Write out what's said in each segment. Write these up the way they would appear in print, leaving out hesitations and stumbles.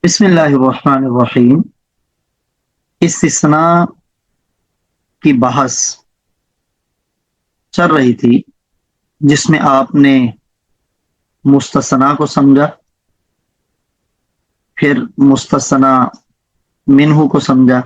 بسم اللہ الرحمن الرحیم۔ استثناء کی بحث چل رہی تھی جس میں آپ نے مستثنا کو سمجھا، پھر مستثنا منہ کو سمجھا،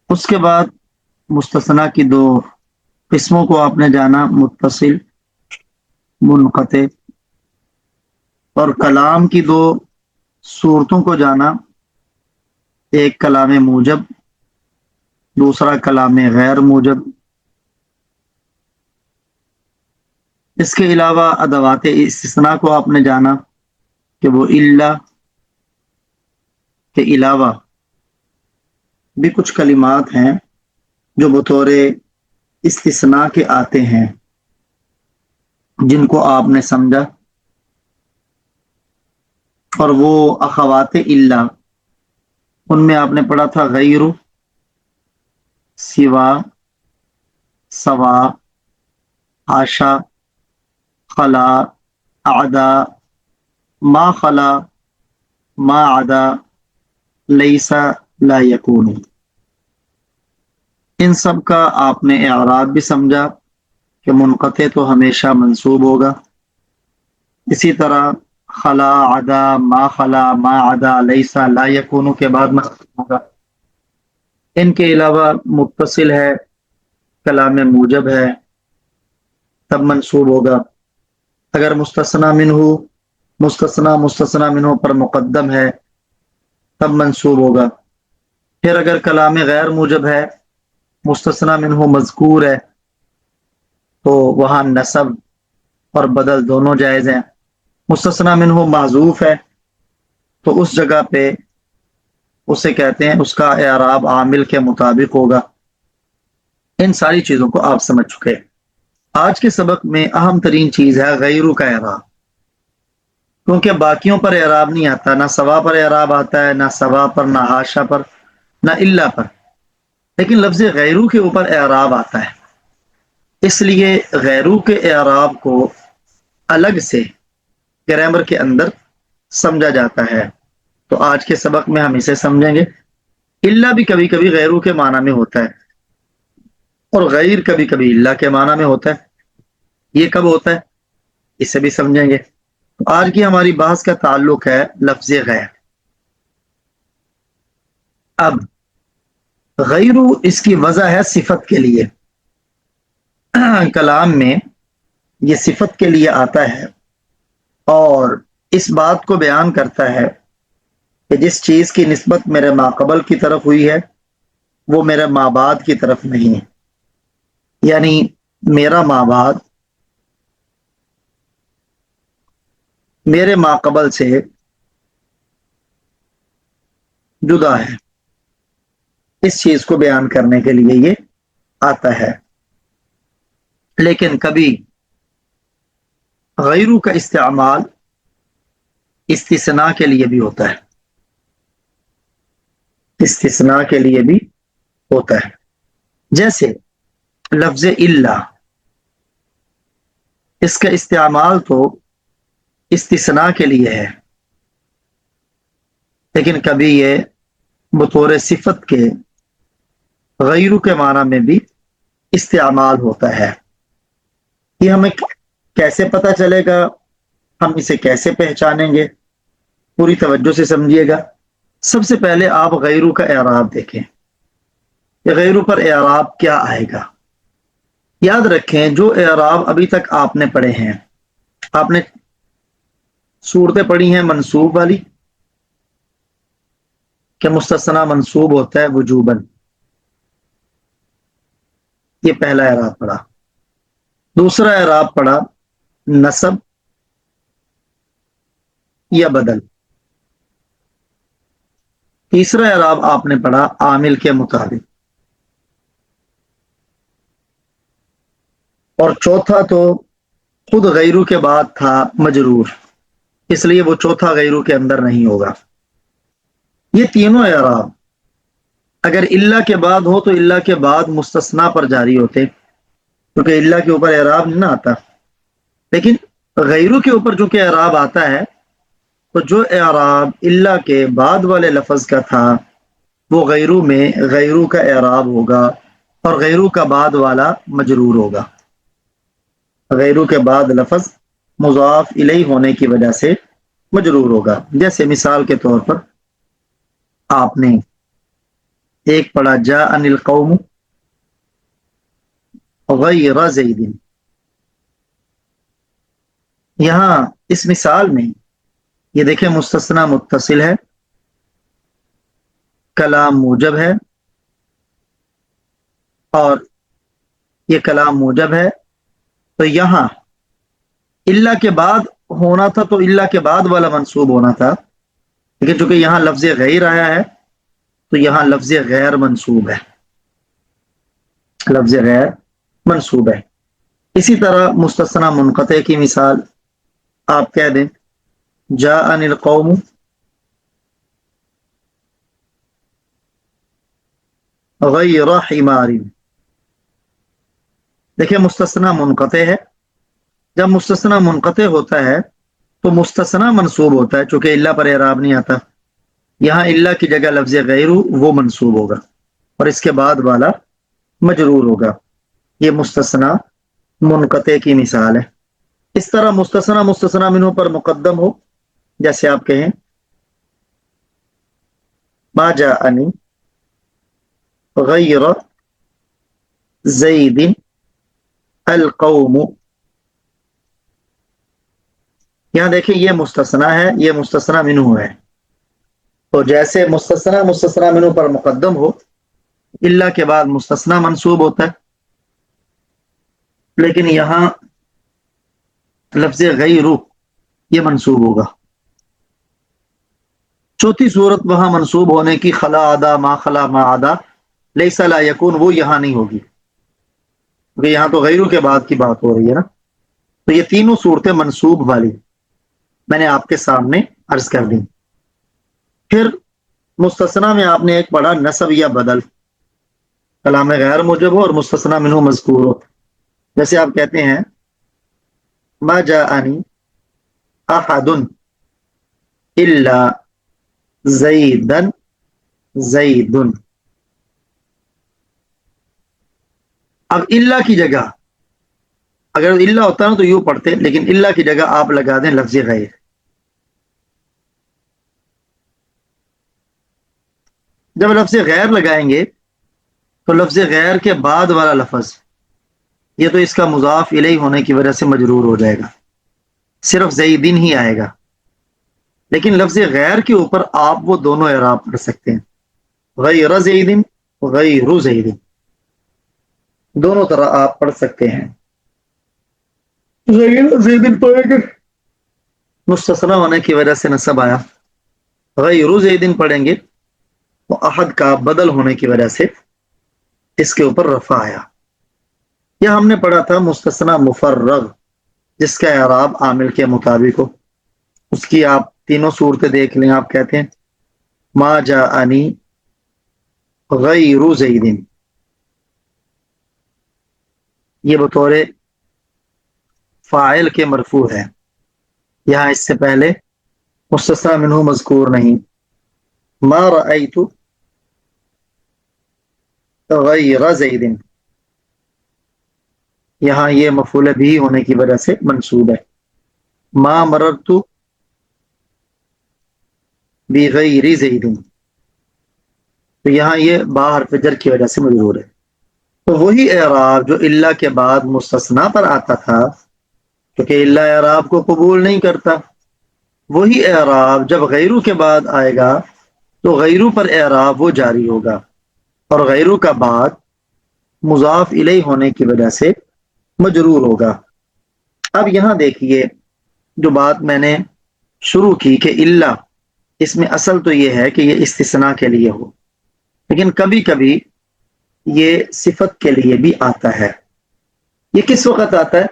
اس کے بعد مستثنا کی دو قسموں کو آپ نے جانا، متصل، منقطع، اور کلام کی دو صورتوں کو جانا، ایک کلام موجب، دوسرا کلام غیر موجب۔ اس کے علاوہ ادوات استثناء کو آپ نے جانا کہ وہ الا کے علاوہ بھی کچھ کلمات ہیں جو بطور استثناء کے آتے ہیں، جن کو آپ نے سمجھا، اور وہ اخوات الا، ان میں آپ نے پڑھا تھا غیر، سوا، سوا، حاشا، خلا، اعدا، ما خلا، ما عدا، لیسا، لا یکون۔ ان سب کا آپ نے اعراب بھی سمجھا کہ منقطع تو ہمیشہ منصوب ہوگا، اسی طرح خلا، عدا، ما خلا، ما عدا، لیسا، لا یکون کے بعد منصوب ہوگا۔ ان کے علاوہ متصل ہے، کلام موجب ہے، تب منصوب ہوگا۔ اگر مستثنا منہ پر مقدم ہے تب منصوب ہوگا۔ پھر اگر کلام غیر موجب ہے، مستثنا منہ مذکور ہے، تو وہاں نصب اور بدل دونوں جائز ہیں۔ مستثنا منہ معذوف ہے تو اس جگہ پہ اسے کہتے ہیں اس کا اعراب عامل کے مطابق ہوگا۔ ان ساری چیزوں کو آپ سمجھ چکے۔ آج کے سبق میں اہم ترین چیز ہے غیرو کا اعراب، کیونکہ باقیوں پر اعراب نہیں آتا، نہ سوا پر اعراب آتا ہے، نہ سوا پر، نہ حاشا پر، نہ الا پر، لیکن لفظ غیرو کے اوپر اعراب آتا ہے۔ اس لیے غیرو کے اعراب کو الگ سے گرامر کے اندر سمجھا جاتا ہے، تو آج کے سبق میں ہم اسے سمجھیں گے۔ الا بھی کبھی کبھی غیرو کے معنی میں ہوتا ہے، اور غیر کبھی کبھی الا کے معنی میں ہوتا ہے۔ یہ کب ہوتا ہے اسے بھی سمجھیں گے۔ آج کی ہماری بحث کا تعلق ہے لفظ غیر۔ اب غیرو اس کی وضع ہے صفت کے لیے، کلام میں یہ صفت کے لیے آتا ہے اور اس بات کو بیان کرتا ہے کہ جس چیز کی نسبت میرے ماقبل کی طرف ہوئی ہے وہ میرے مابعد کی طرف نہیں ہے، یعنی میرا مابعد میرے ماقبل سے جدا ہے۔ اس چیز کو بیان کرنے کے لیے یہ آتا ہے۔ لیکن کبھی غیرو کا استعمال استثناء کے لیے بھی ہوتا ہے، استثناء کے لیے بھی ہوتا ہے۔ جیسے لفظ الا، اس کا استعمال تو استثناء کے لیے ہے، لیکن کبھی یہ بطور صفت کے غیرو کے معنی میں بھی استعمال ہوتا ہے۔ یہ ہمیں کیسے پتہ چلے گا، ہم اسے کیسے پہچانیں گے، پوری توجہ سے سمجھیے گا۔ سب سے پہلے آپ غیرو کا اعراب دیکھیں کہ غیرو پر اعراب کیا آئے گا۔ یاد رکھیں جو اعراب ابھی تک آپ نے پڑھے ہیں، آپ نے صورتیں پڑھی ہیں منصوب والی کہ مستثنا منصوب ہوتا ہے وجوباً، یہ پہلا اعراب پڑھا۔ دوسرا اعراب پڑھا نصب یا بدل۔ تیسرا اعراب آپ نے پڑھا عامل کے مطابق، اور چوتھا تو خود غیرو کے بعد تھا مجرور، اس لیے وہ چوتھا غیرو کے اندر نہیں ہوگا۔ یہ تینوں اعراب اگر الا کے بعد ہو تو الا کے بعد مستثنا پر جاری ہوتے، کیونکہ الا کے اوپر اعراب نہیں نہ آتا، لیکن غیرو کے اوپر جو کہ اعراب آتا ہے تو جو اعراب الا کے بعد والے لفظ کا تھا وہ غیرو میں غیرو کا اعراب ہوگا، اور غیرو کا بعد والا مجرور ہوگا۔ غیرو کے بعد لفظ مضاف الیہ ہونے کی وجہ سے مجرور ہوگا۔ جیسے مثال کے طور پر آپ نے ایک پڑھا جاءنی القوم غیر زید، یہاں اس مثال میں یہ دیکھیں مستثنی متصل ہے، کلام موجب ہے، اور یہ کلام موجب ہے، تو یہاں الا کے بعد ہونا تھا تو الا کے بعد والا منصوب ہونا تھا، لیکن چونکہ یہاں لفظ غیر آیا ہے تو یہاں لفظ غیر منصوب ہے، لفظ غیر منصوب ہے۔ اسی طرح مستثنی منقطع کی مثال آپ کہہ دیں جاءنی القوم غیر حمار، دیکھیں مستثنی منقطع ہے۔ جب مستثنی منقطع ہوتا ہے تو مستثنی منصوب ہوتا ہے، چونکہ الا پر اعراب نہیں آتا، یہاں الا کی جگہ لفظ غیر وہ منصوب ہوگا اور اس کے بعد والا مجرور ہوگا۔ یہ مستثنی منقطع کی مثال ہے۔ اس طرح مستثنی منہ پر مقدم ہو، جیسے آپ کہیں ما جاءنی غیر زید القوم، یہاں دیکھیں یہ مستثنی ہے، یہ مستثنی منہ ہے، تو جیسے مستثنی منہ پر مقدم ہو الا کے بعد مستثنی منصوب ہوتا ہے، لیکن یہاں لفظ غیر یہ منصوب ہوگا۔ چوتھی صورت وہاں منصوب ہونے کی خلا آدا ما خلا ما آدا لیس لا یکون، وہ یہاں نہیں ہوگی، کیونکہ یہاں تو غیرو کے بعد کی بات ہو رہی ہے نا۔ تو یہ تینوں صورتیں منصوب والی میں نے آپ کے سامنے عرض کر دی۔ پھر مستثنی میں آپ نے ایک پڑھا نصب یا بدل، کلام غیر موجب ہو اور مستثنی منہ مذکور ہو، جیسے آپ کہتے ہیں ما جاءنی احد الا زیدن زید، اب الا کی جگہ اگر الا ہوتا نا تو یوں پڑھتے، لیکن الا کی جگہ آپ لگا دیں لفظ غیر۔ جب لفظ غیر لگائیں گے تو لفظ غیر کے بعد والا لفظ یہ تو اس کا مضاف الیہ ہونے کی وجہ سے مجرور ہو جائے گا، صرف زیدین ہی آئے گا، لیکن لفظ غیر کے اوپر آپ وہ دونوں اعراب پڑھ سکتے ہیں، غیر زیدین غیر زیدین، دونوں طرح آپ پڑھ سکتے ہیں۔ غیر زیدین پڑھیں گے مستثنی ہونے کی وجہ سے نصب آیا، غیر زیدین پڑھیں گے وہ احد کا بدل ہونے کی وجہ سے اس کے اوپر رفع آیا۔ یہ ہم نے پڑھا تھا مستثنی مفرغ جس کا اعراب عامل کے مطابق ہو، اس کی آپ تینوں صورتیں دیکھ لیں۔ آپ کہتے ہیں ما جاءنی غیر زیدین، یہ بطور فاعل کے مرفوع ہے، یہاں اس سے پہلے مستثنی منہ مذکور نہیں۔ ما رأیت غیر زیدین، یہاں یہ مفعول بھی ہونے کی وجہ سے منصوب ہے۔ ما مررت بغیر زیدین، تو یہاں یہ با حرف جر کی وجہ سے مجرور ہے۔ تو وہی اعراب جو الا کے بعد مستثنی پر آتا تھا، کیونکہ الا اعراب کو قبول نہیں کرتا، وہی اعراب جب غیرو کے بعد آئے گا تو غیرو پر اعراب وہ جاری ہوگا، اور غیرو کا بعد مضاف الیہ ہونے کی وجہ سے مجرور ہوگا۔ اب یہاں دیکھیے جو بات میں نے شروع کی کہ الا، اس میں اصل تو یہ ہے کہ یہ استثناء کے لیے ہو، لیکن کبھی کبھی یہ صفت کے لیے بھی آتا ہے۔ یہ کس وقت آتا ہے؟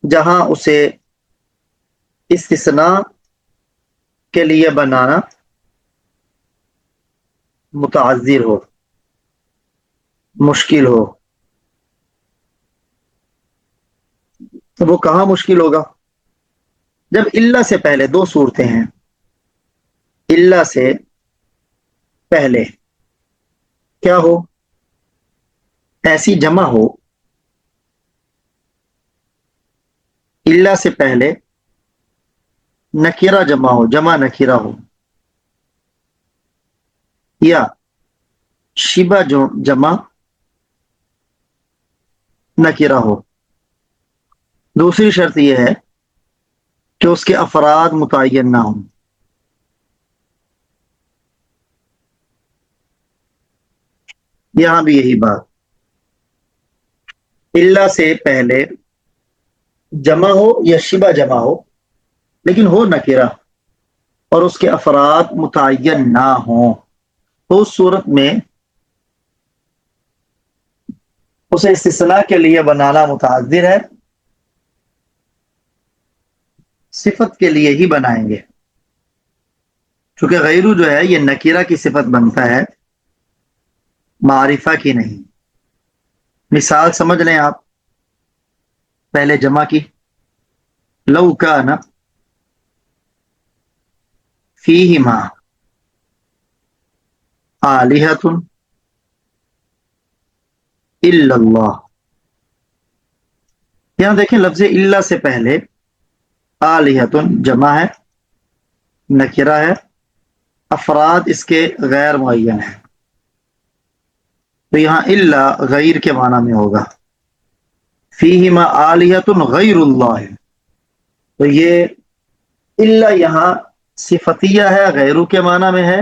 جہاں اسے استثناء کے لیے بنانا متعذر ہو، مشکل ہو۔ تو وہ کہاں مشکل ہوگا؟ جب الا سے پہلے دو صورتیں ہیں، الا سے پہلے کیا ہو؟ ایسی جمع ہو، الا سے پہلے نکیرہ جمع ہو، جمع نکیرہ ہو، یا شبہ جو جمع نکیرہ ہو۔ دوسری شرط یہ ہے کہ اس کے افراد متعین نہ ہوں۔ یہاں بھی یہی بات، الا سے پہلے جمع ہو یا شبہ جمع ہو، لیکن ہو نکیرہ اور اس کے افراد متعین نہ ہوں، تو اس صورت میں اسے استثناء کے لیے بنانا متعذر ہے، صفت کے لیے ہی بنائیں گے، چونکہ غیرو جو ہے یہ نکیرہ کی صفت بنتا ہے، معرفہ کی نہیں۔ مثال سمجھ لیں آپ، پہلے جمع کی، لو کان فیہما آلہۃ الا اللہ۔ یہاں دیکھیں لفظ الا سے پہلے آلہۃ جمع ہے، نکرہ ہے، افراد اس کے غیر معین ہیں، تو یہاں الا غیر کے معنی میں ہوگا۔ فیہما آلہۃ غیر اللہ، تو یہ الا یہاں صفتیہ ہے، غیرو کے معنی میں ہے،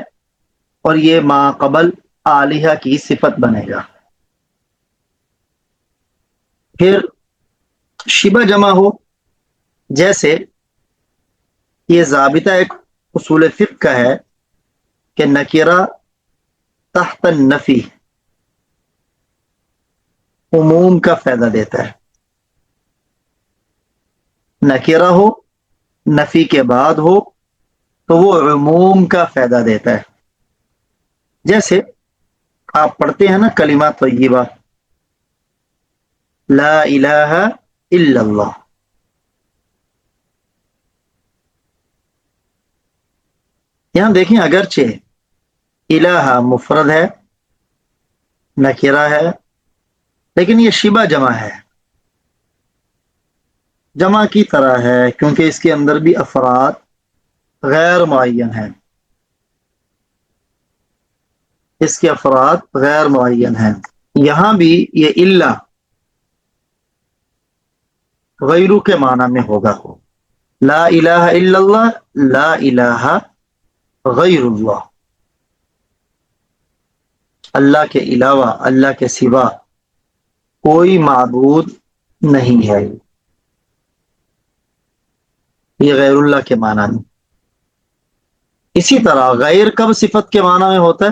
اور یہ ما قبل آلہہ کی صفت بنے گا۔ پھر شبہ جمع ہو، جیسے یہ ضابطہ ایک اصول فقہ کا ہے کہ نکرہ تحت النفی عموم کا فائدہ دیتا ہے، نکرہ ہو نفی کے بعد ہو تو وہ عموم کا فائدہ دیتا ہے۔ جیسے آپ پڑھتے ہیں نا کلمہ طیبہ، لا الہ الا اللہ، یہاں دیکھیں اگرچہ الہ مفرد ہے، نکرہ ہے، لیکن یہ شبہ جمع ہے، جمع کی طرح ہے، کیونکہ اس کے اندر بھی افراد غیر معین ہیں، اس کے افراد غیر معین ہیں۔ یہاں بھی یہ الا غیرو کے معنی میں ہوگا، لا الہ الا اللہ، لا الہ غیر اللہ، اللہ کے علاوہ، اللہ کے سوا کوئی معبود نہیں ہے، یہ غیر اللہ کے معنی میں۔ اسی طرح غیر کب صفت کے معنی میں ہوتا ہے؟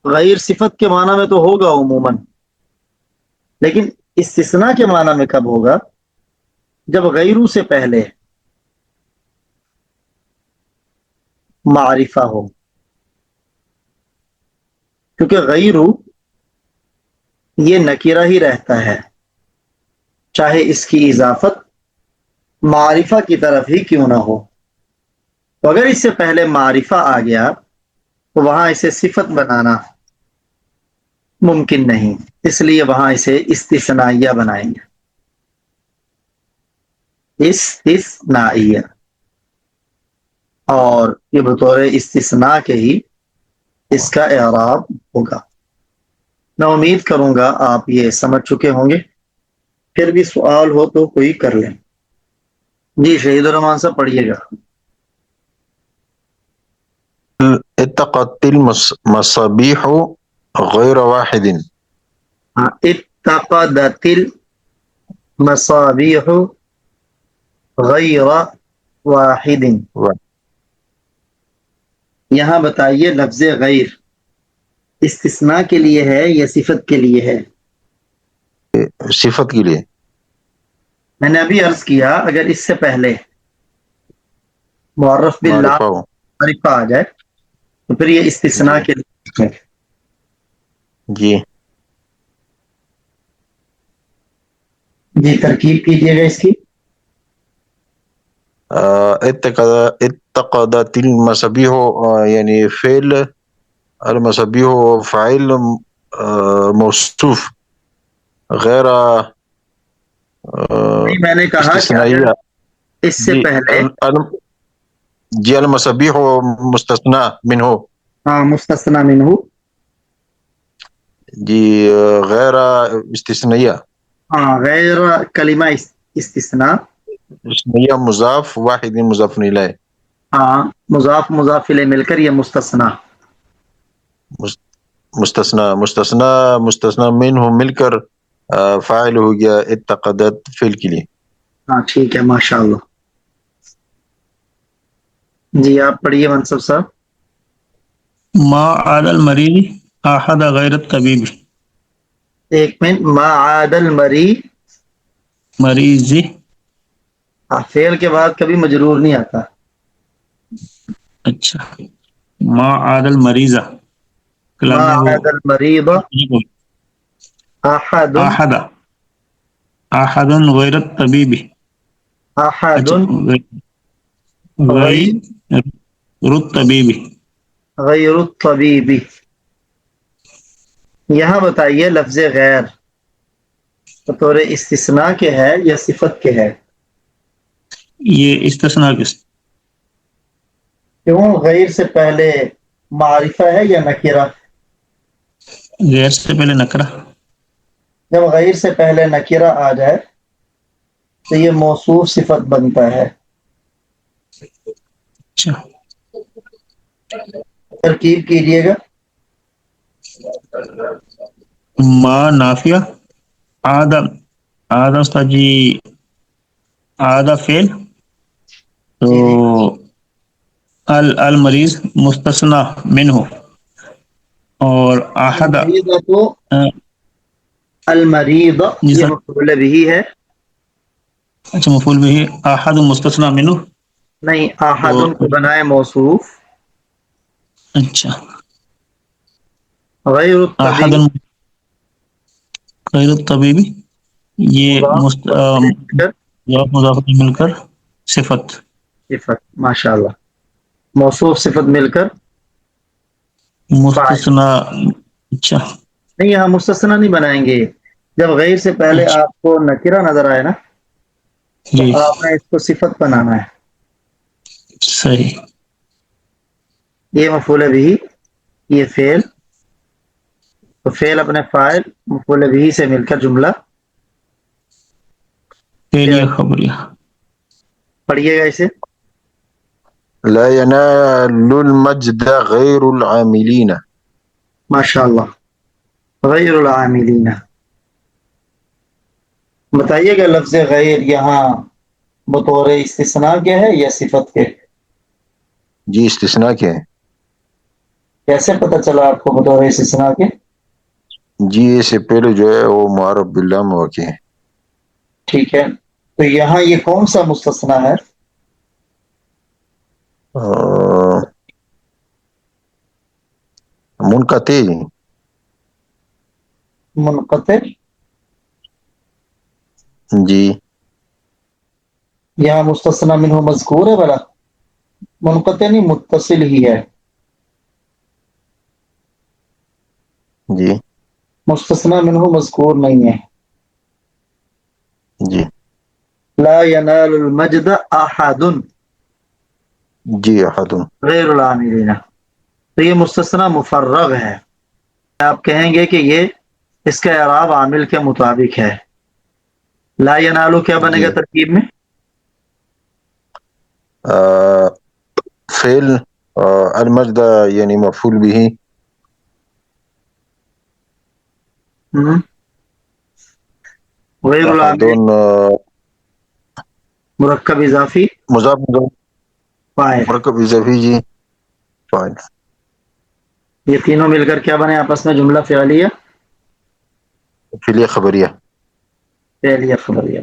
غیر صفت کے معنی میں تو ہوگا عموماً، لیکن استثناء کے معنی میں کب ہوگا؟ جب غیرو سے پہلے معرفہ ہو، کیونکہ غیرو یہ نکرہ ہی رہتا ہے، چاہے اس کی اضافت معرفہ کی طرف ہی کیوں نہ ہو، تو اگر اس سے پہلے معرفہ آ گیا تو وہاں اسے صفت بنانا ممکن نہیں، اس لیے وہاں اسے استثنائیہ بنائیں گے، استثنائیہ، اور یہ بطور استثناء کے ہی اس کا اعراب ہوگا۔ میں امید کروں گا آپ یہ سمجھ چکے ہوں گے، پھر بھی سوال ہو تو کوئی کر لیں۔ جی شہید الرحمان صاحب پڑھیے گا۔ اتقت المصابيح غير واحد اتقدت المصابیح غیر واحد، یہاں بتائیے لفظ غیر استثناء کے لیے ہے یا صفت کے لیے ہے؟ صفت کے لیے۔ میں نے ابھی عرض کیا اگر اس سے پہلے معرف باللہ معرفہ ہو، معرفہ آ جائے تو پھر یہ استثناء جی کے لیے ہے۔ جی جی ترکیب کیجیے گا اس کی۔ اتقدت المصابيح يعني فعل المصابيح فاعل موصوف غیر نہیں، میں نے کہا کہ اگر استثنائیہ. اس سے جی پہلے جی المصابیح مستثنا منہ. ہاں مستثنا منہ، جی غیر استثنائیہ. ہاں غیر کلمہ استثناء، استثنائیہ مضاف واحد مضاف الیہ. ہاں مضاف مضاف الیہ مل کر یہ مستثنا. مستثنا منہ مل کر فاعل ہو گیا اتقدت فعل کے لیے. ہاں ٹھیک ہے، ماشاء اللہ. جی آپ پڑھیے منصب صاحب. ما عاد المریض احد غیر الطبیب. ایک منٹ. ما عاد المری، مریض فعل کے بعد کبھی مجرور نہیں آتا. اچھا، ما عاد المریض کلام ما میں وہ عاد المریض احد، احد احد غیر الطبیب. احد اچھا، غیر الطبیب. غیر الطبیب. یہاں بتائیے لفظ غیر بطور استثناء کے ہے یا صفت کے ہے؟ یہ استثناء کس؟ کیوں غیر سے پہلے معرفہ ہے یا نکرہ؟ غیر سے پہلے نکرہ. جب غیر سے پہلے نکرہ آ جائے تو یہ موصوف صفت بنتا ہے. اچھا، ترکیب کیجئے گا. ما نافیہ، آدم آدم استاد جی، آدھا فعل تو جی جی المریض مستثنا منہ اور احد. المریض تو المریض جی یہ سر. مفعول بھی ہے. اچھا، مفعول بھی احد مستثنا منہ. نہیں، تو احد کو بنائے موصوف. اچھا، غیر احد الطبیب غیر الطبیبی، یہ مضاف مضاف الیہ مل کر مضاف مل کر صفت. صفت، ماشاء اللہ. موصوف صفت مل کر فاعل. مستثنا. اچھا نہیں، یہاں مستثنا نہیں بنائیں گے. جب غیر سے پہلے اچھا، آپ کو نکرہ نظر آئے نا تو جی آپ نے اس کو صفت بنانا ہے. صحیح. یہ مفعول بھی، یہ فعل، تو فعل اپنے فاعل مفعول بھی سے مل کر جملہ. فعلیہ خبریہ. پڑھیے گا اسے. لا ينال المجد غیر العاملین. ماشاء اللہ. غیر العاملین. بتائیے گا لفظ غیر یہاں بطور استثناء کے ہے یا صفت کے؟ جی استثناء کے ہیں. کیسے پتہ چلا آپ کو بطور استثناء کے؟ جی اس سے پہلے جو ہے وہ معرف باللہ میں واقع ہے. ٹھیک ہے، تو یہاں یہ کون سا مستثنا ہے؟ منقطع. منقطع. جی یہاں مستثنا منہ مذکور ہے بڑا. منقطع نہیں، متصل ہی ہے. جی مستثنا منہ مذکور نہیں ہے. جی لا ینال المجد احد جی احد. غیر العاملین. تو یہ مستثنا مفرغ ہے. آپ کہیں گے کہ یہ اس کا اعراب عامل کے مطابق ہے. لا ینالو کیا بنے جی گا ترکیب میں؟ فعل المجد یعنی مفعول به. غیر احد العاملین مرکب اضافی مضاف فاعل. مرکب اضافی. جی فاعل. یہ تینوں مل کر کیا بنے آپس میں؟ جملہ فعلیہ فعلیہ خبریہ. فعلیہ خبریہ.